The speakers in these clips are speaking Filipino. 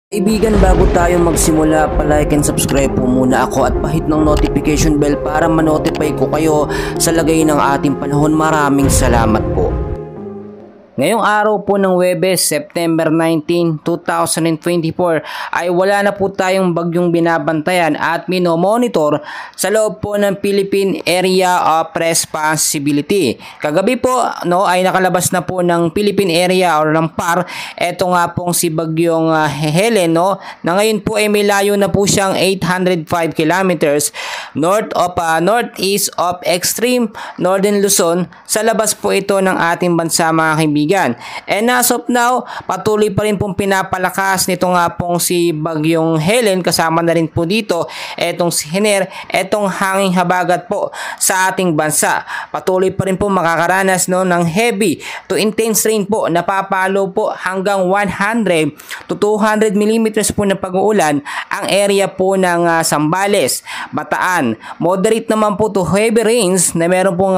Kaibigan, bago tayo magsimula, palike and subscribe po muna ako at pahit ng notification bell para ma-notify ko kayo sa lagay ng ating panahon. Maraming salamat po. Ngayong araw po ng Huwebes, September 19, 2024 ay wala na po tayong bagyong binabantayan at minomonitor sa loob po ng Philippine Area of Responsibility. Kagabi po ay nakalabas na po ng Philippine Area or ng PAR. Ito nga pong si bagyong Helen na ngayon po ay may layo na po siyang 805 kilometers northeast of extreme northern Luzon. Sa labas po ito ng ating bansa, mga kaibigan. And as of now, patuloy pa rin pong pinapalakas nito nga pong si bagyong Helen. Kasama na rin po dito etong si Hiner, etong hanging habagat po sa ating bansa. Patuloy pa rin po makakaranas ng heavy to intense rain po. Napapalo po hanggang 100 to 200 millimeters po na pag-uulan ang area po ng Zambales, Bataan. Moderate naman po to heavy rains na meron pong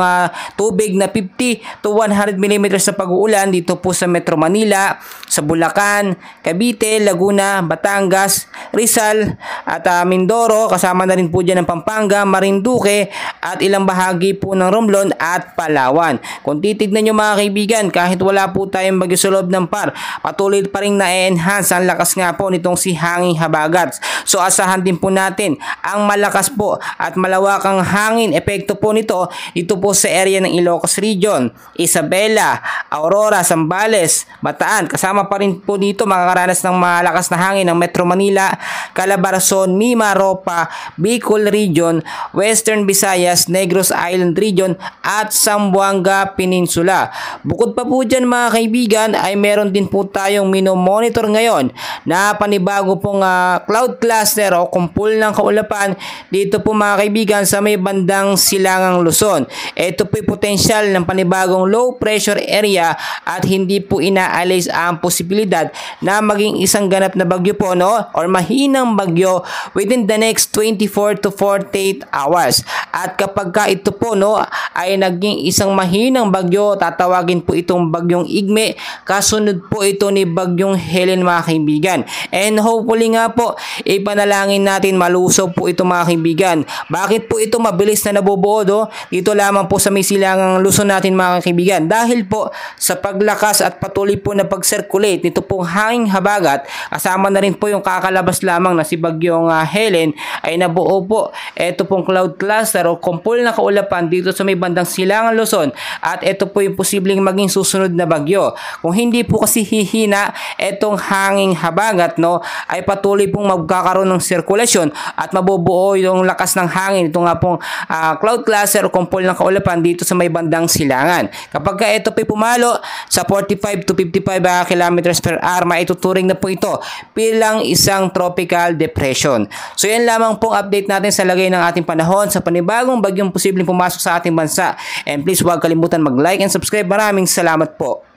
tubig na 50 to 100 millimeters na pag-uulan dito po sa Metro Manila, sa Bulacan, Cavite, Laguna, Batangas, Rizal at Mindoro. Kasama na rin po dyan ang Pampanga, Marinduque at ilang bahagi po ng Romblon at Palawan. Kung titignan nyo, mga kaibigan, kahit wala po tayong bagyo sa loob ng PAR, patuloy pa rin na-enhance ang lakas nga po nitong si hanging habagat. So asahan din po natin ang malakas po at malawakang hangin epekto po nito dito po sa area ng Ilocos Region, Isabela, Aurora, Zambales, Bataan. Kasama pa rin po dito makakaranas ng malakas na hangin ng Metro Manila, Calabarzon, Mimaropa, Bicol Region, Western Visayas, Negros Island Region at Zamboanga Peninsula. Bukod pa po dyan, mga kaibigan, ay meron din po tayong minomonitor ngayon na panibago pong cloud cluster o kumpul ng kaulapan dito po, mga kaibigan, sa may bandang Silangang Luzon. Ito po yung potensyal ng panibagong low pressure area at hindi po inaalis ang posibilidad na maging isang ganap na bagyo po or mahinang bagyo within the next 24 to 48 hours. At kapag ito po ay naging isang mahinang bagyo, tatawagin po itong bagyong Igme. Kasunod po ito ni bagyong Helen, mga kaibigan. And hopefully nga po, ipanalangin natin malusob po ito, mga kaibigan. Bakit po ito mabilis na nabubuo dito lamang po sa may Silangang Luzon natin, mga kaibigan? Dahil po sa paglakas at patuloy po na pag-circulate nito pong hanging habagat, kasama na rin po yung kakalabas lamang na si bagyong Helen, ay nabuo po ito pong cloud cluster o kumpul na kaulapan dito sa may bandang Silangang Luzon at ito po yung posibleng maging susunod na bagyo. Kung hindi po kasi hihina itong hanging habagat ay patuloy pong magkakaroon ng sirkulasyon at mabubuo yung lakas ng hangin. Ito nga pong cloud cluster o kumpul ng kaulapan dito sa may bandang Silangan. Kapag ito po pumalo sa 45 to 55 kilometers per hour, maituturing na po ito bilang isang tropical depression. So yan lamang pong update natin sa lagay ng ating panahon sa panibagong bagyong posibleng pumasok sa ating bansa. And please huwag kalimutan mag-like and subscribe. Maraming salamat po.